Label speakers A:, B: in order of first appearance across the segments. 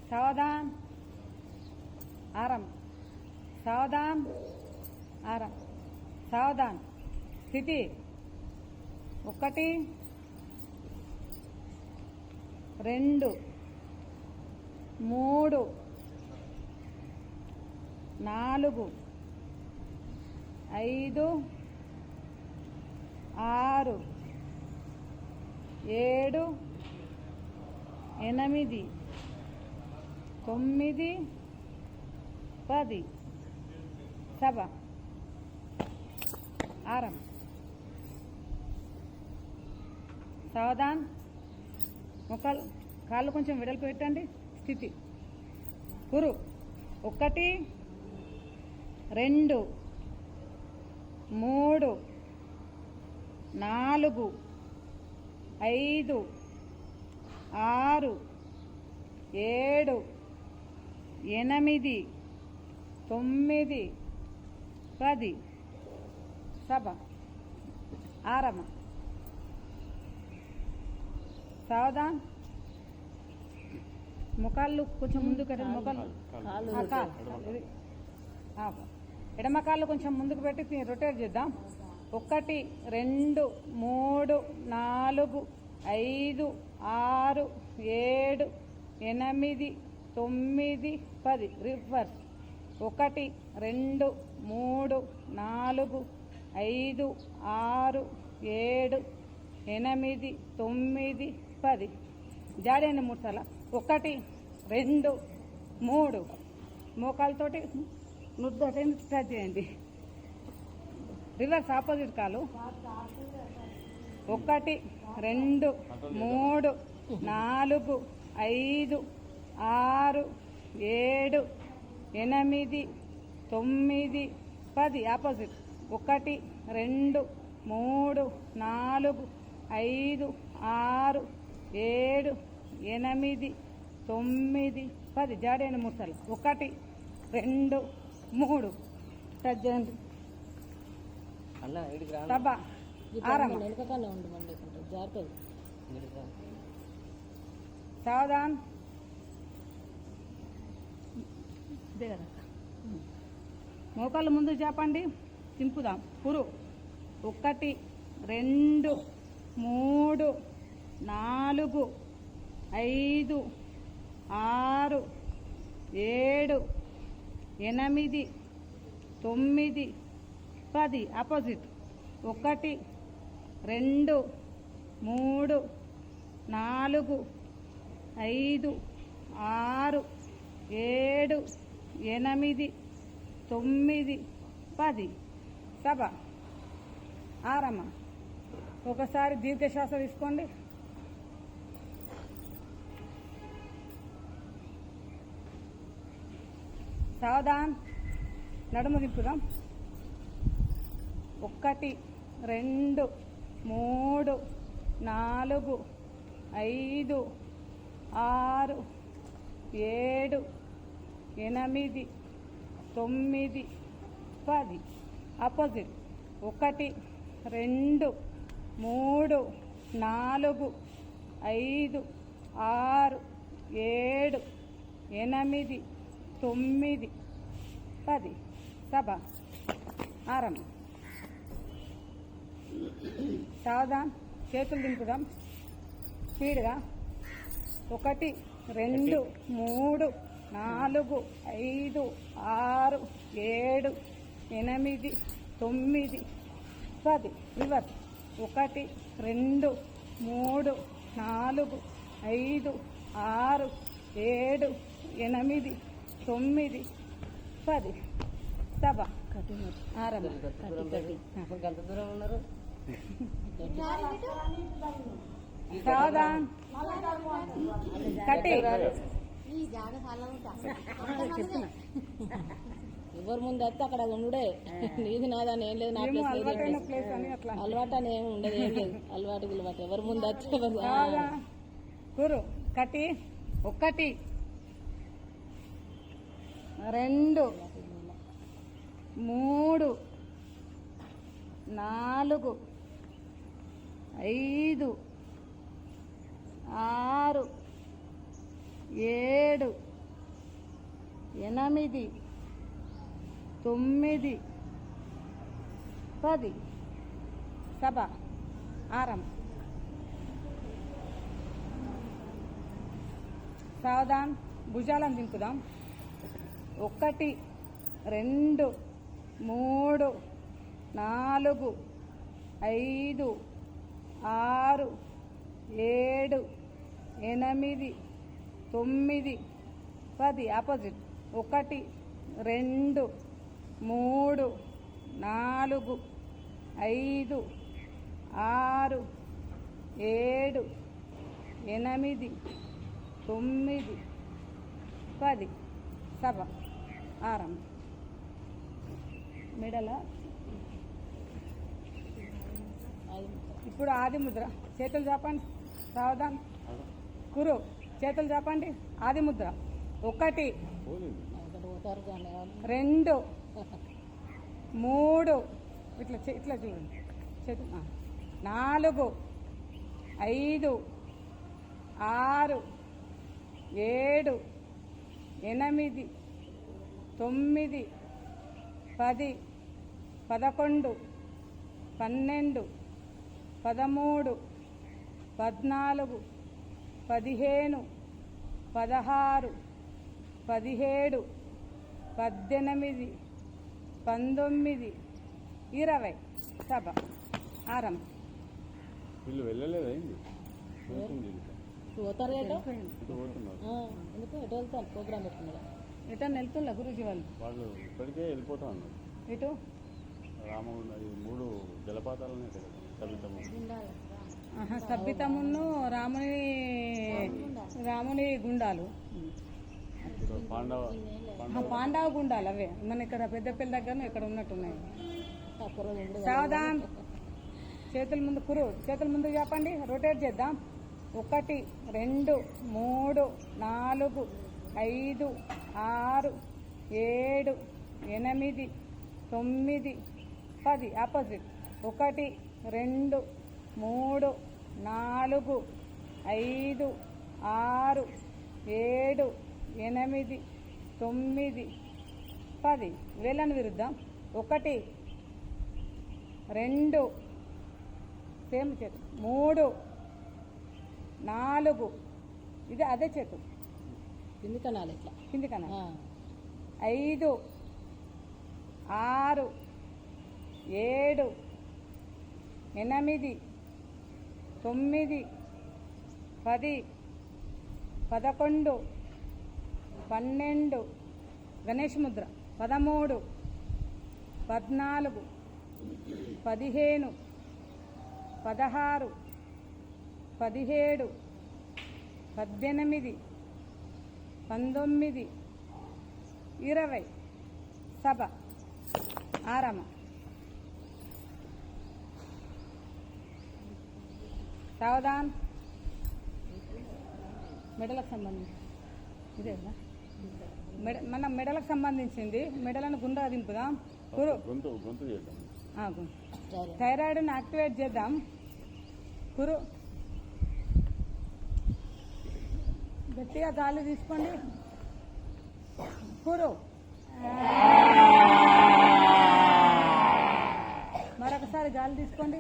A: सावधान आराम सावधान आराम सावधान स्थिति 1 2 3 4 5 6 7 8 9 10 సభ ఆరం సావధాన్ ముఖాలు కాళ్ళు కొంచెం వెడల్పు పెట్టండి స్థితి కురు 1 2 3 4 5 6 7 8 9 10 సభ ఆరమ సావధాన్ ముఖాలు కొంచెం ముందుకు ముఖాలు ఎడమ కాళ్ళు కొంచెం ముందుకు పెట్టి రొటేట్ చేద్దాం 1 2 3 4 5 6 7 8 9 10 రివర్స్ 1 2 3 4 5 6 7 8 9 10 జాడేయండి 3 సార్లు 1 2 3 మోకాలతోటి నుద్దటి స్టార్ట్ చేయండి రివర్స్ ఆపోజిట్ కాలు 1 2 3 4 5 6 7 8 9 10 ఆపోజిట్ 1 2 3 4 5 6 7 8 9 10 జాడేయండి 3 సార్లు 1 2 3 టచ్ చేయండి సభ ఆరమ సావధాన్ మోకాళ్ళు ముందు చెప్పండి దింపుదాం పురు 1 2 3 4 5 6 7 8 9 10 ఆపోజిట్ 1 2 3 4 5 6 7 8 9 10 సభ ఆరమ ఒకసారి దీర్ఘశ్వాస తీసుకోండి సావధాన్ నడుము దింపుదాం 1 2 3 4 5 6 7 8 9 10 ఆపోజిట్ 1 2 3 4 5 6 7 8 9 10 సభ ఆరం సావధాన్ చేతులు దింపుదాం స్పీడ్గా 1 2 3 4 5 6 7 8 9 10 రివర్స్ 1 2 3 4 5 6 7 8 9 10 సభ ఆరం
B: ఎంత దూరం ఉన్నారు
A: సావధాన్ కట్టి
B: ఎవరు ముందు వస్తే అక్కడ ఉండే నీది నాదని ఏం లేదు నా అలవాటు అని ఏమి ఉండదు ఏం లేదు అలవాటు గిలవాటు ఎవరు ముందు వచ్చే
A: గురు కట్టి 1 2 3 4 5 6 7 8 9 10 సభ ఆరం సావధాన్ భుజాలను దింపుదాం 1 2 3 4 5 6 7 8 9 10 ఆపోజిట్ 1 2 3 4 5 6 7 8 9 10 సభ ఆరం మెడల ఇప్పుడు ఆది ముద్ర చేతులు చాపండి సావధాన్ కురు చేతులు చాపండి ఆది ముద్ర 1 2 3 ఇట్లా చూడండి చేతులు 4 5 6 7 8 9 10 11 12 13 14 15 16 17 18 19 20 సభ ఆరం
C: వీళ్ళు వెళ్ళలేదండి
B: పోతారు ఏటో
C: పోతున్నారు
B: ఎందుకు ఎటు వెళ్తాను ప్రోగ్రామ్ పెట్టుకున్నారా
A: ఎటన్నా వెళ్తుందా గురూజీ వాళ్ళు
C: వాళ్ళు ఇప్పటికే వెళ్ళిపోతా ఉన్నారు
A: ఇటు
C: రామగుండ ఈ 3 జలపాతాలనే కదా కవితము
A: సబ్బితమును రాముని గుండాలు
C: పాండవ
A: పాండవ గుండాలు అవే మన ఇక్కడ పెద్దపల్లి దగ్గర ఇక్కడ ఉన్నట్టున్నాయి
B: తక్కువ రోజు ఉండదు.
A: సావధాన్ చేతుల ముందు కురు చేతుల ముందు చెప్పండి రొటేట్ చేద్దాం 1 2 3 4 5 6 7 8 9 10 ఆపోజిట్ 1 2 3 4 5 6 7 8 9 10 వేళ్ళను విరుద్దాం 1 2 సేమ్ చేతు 3 4 ఇది అదే చేతు
B: కింది కనాలి ఇట్లా
A: కింది కన్నా 5 6 7 8 9 10 11 12 గణేష్ ముద్ర 13 14 15 16 17 18 19 20 సభ ఆరామ సావధాన్ మెడలకు సంబంధించి ఇదేనా మన మెడలకు సంబంధించింది మెడలను గుండ్రా దింపుదాం కురు
C: గొంతు గొంతు చేద్దాం
A: థైరాయిడ్ని యాక్టివేట్ చేద్దాం కురు గట్టిగా గాలి తీసుకోండి కురు మరొకసారి గాలి తీసుకోండి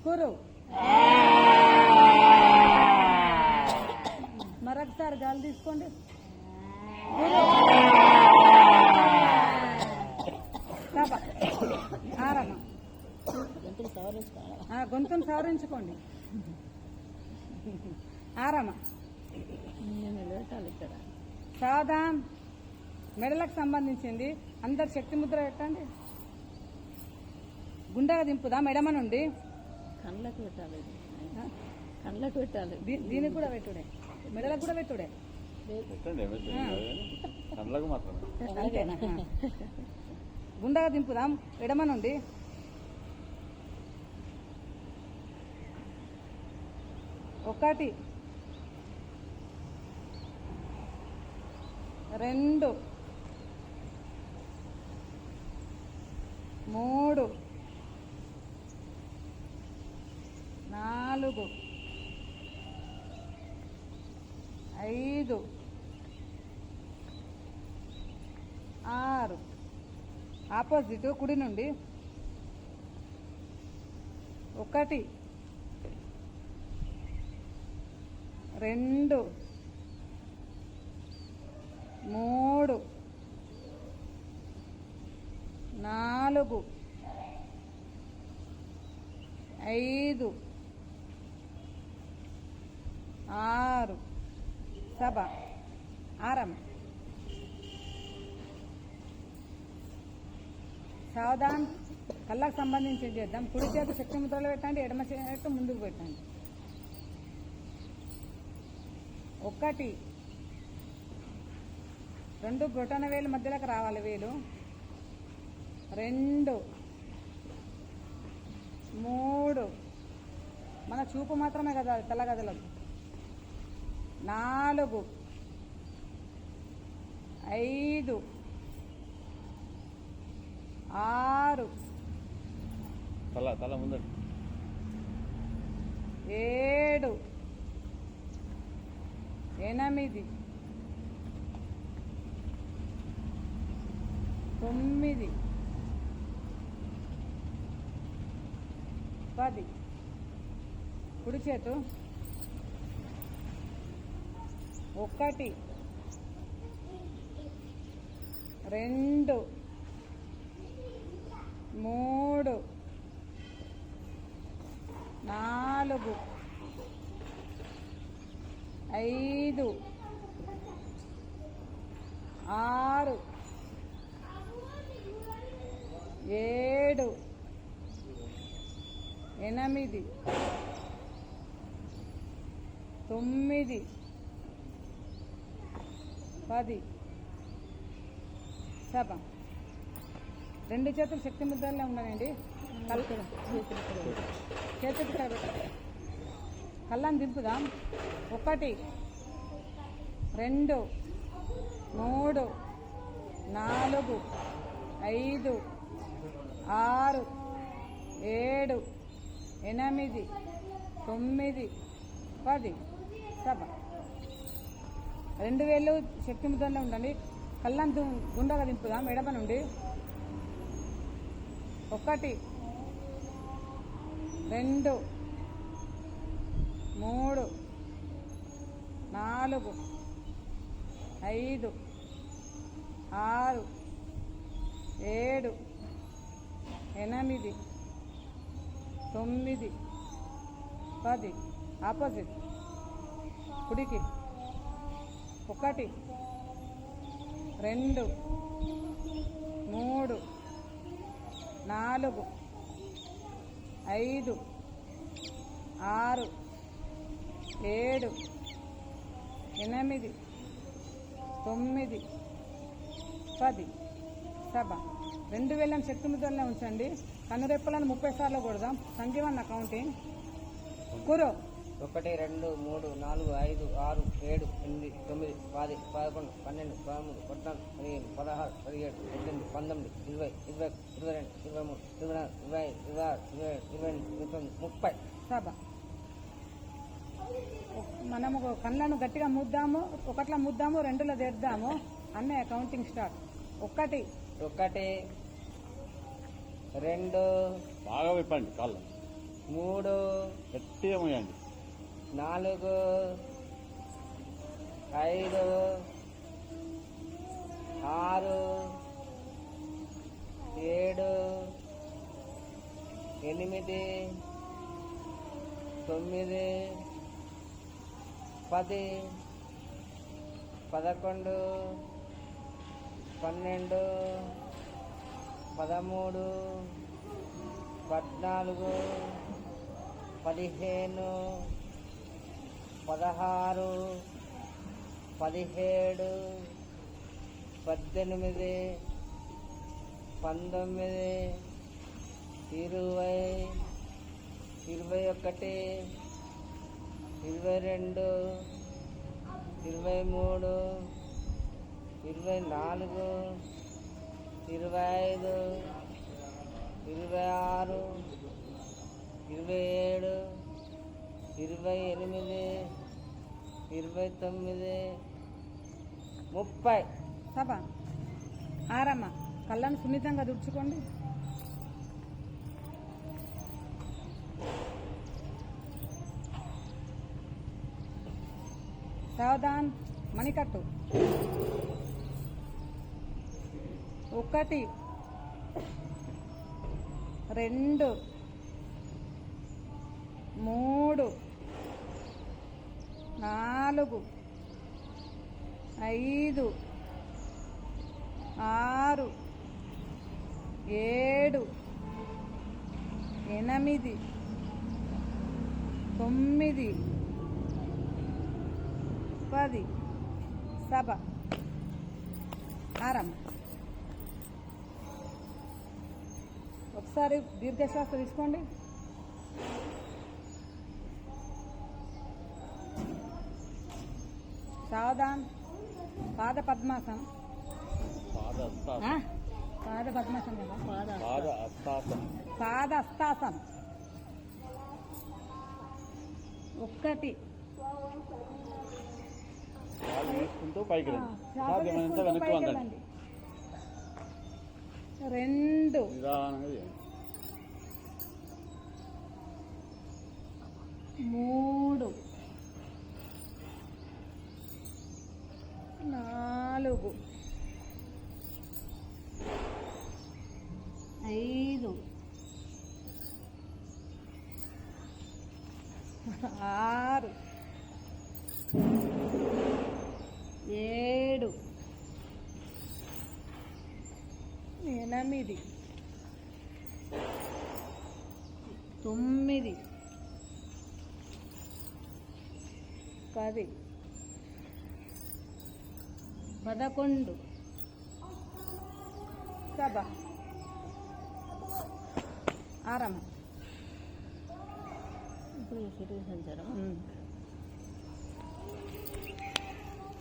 A: కురు మరొకసారి గాలి తీసుకోండి కురు సభ ఆరమ
B: గంటలు సవరించుకోవాలి.
A: గొంతును సవరించుకోండి ఆరమ
B: నేను పెట్టాలి ఇక్కడ
A: సావధాన్ మెడలకు సంబంధించింది అందరు శక్తి ముద్ర పెట్టండి గుండెగా దింపుదా మెడమ నుండి
B: కళ్ళకు పెట్టాలి ఇది. కళ్ళకు పెట్టాలి
A: దీనికి కూడా పెట్టుడే మెడలకు కూడా పెట్టుడే
C: పెట్టండి ఏమైతే కళ్ళకు మాత్రమే
A: అంతేనా గుండెగా దింపుదాం ఎడమ నుండి ఒకటి 2 3 4 5 6 ఆపోజిట్ కుడి నుండి 1 2 3 4 5 6 7 ఆరం సావధాన్ కళ్ళకు సంబంధించి చేద్దాం. కుడి చేతి శక్తి ముద్రలో పెట్టండి, ఎడమ చేతి ముందుకు పెట్టండి. 1 2 బొటన వేలు మధ్యలోకి రావాలి, వేలు 2 3 మన చూపు మాత్రమే కదా తెల్లగదలదు 4 5 6
C: తల ముందర
A: 7 8 9 10 కుడి చేతు 1 2 3 4 5 6 7 8 9 10 సభ. 2 చేతులు శక్తి ముద్రలో ఉన్నాయండి. చేతులు కళ్ళని దింపుదాం. 1 2 3 4 5 6 7 8 9 10 సభ. 2 వేళ్ళు శక్తి ముద్రలో ఉండండి. కళ్ళని గుండగా దింపుదాం ఎడమ నుండి. 1 2 3 4 5 6 7 8 9 10 ఆపోజిట్ కుడికి. 1 2 3 4 5 6 7 8 9 10 సభ. 2 వేలను శక్తి ముద్రలో ఉంచండి. కనురెప్పలను 30 సార్లు కొడదాం. సంజీవన్న కౌంటింగ్. కూరో
D: 1 2 3 4 5 6 7 8 9 10 11 12 13 14 15 16 17 18 19 20 21 22 23 24 25 26 27 28 29 30
A: సభ. మనము కళ్ళను గట్టిగా ముద్దాము. 1లో ముద్దాము, 2లో తెద్దాము. అన్నయ్య కౌంటింగ్ స్టార్ట్. 1
D: 1 2
C: బాగా విప్పండి కాళ్ళు,
D: 3
C: గట్టిగా మోయండి.
D: 4 5 6 7 8 9 10 11 12 13 14 15 16 17 18 19 20 21 22 23 24 25 26 27 28 29 30
A: సభ. ఆరమ్మ కళ్ళను సున్నితంగా దుడుచుకోండి. సావధాన్ మణికట్టు. 1 2 3 4 5 6 7 8 9 10 సభ ఆరం. ఒకసారి దీర్ఘశ్వాస తీసుకోండి. సావధాన్ పాద పద్మాసనం.
C: పాద అస్తాసనం.
A: పాద పద్మాసనం కదా,
C: పాద అస్తాసనం.
A: పాద అస్తాసనం. 1
C: కాలు వేసుకుంటూ పైకి రండి.
A: శ్వాస
C: సాధ్యమైనంత
A: తీసుకుంటూ
C: వెనక్కి
A: పైకి
C: వంగండి.
A: వెళ్ళండి. 2
C: నిదానంగా చేయండి.
A: 3 4 5 6 7 8 9 10 11 సభ ఆరమ్మ.
B: ఇప్పుడు శరీర సంచారం.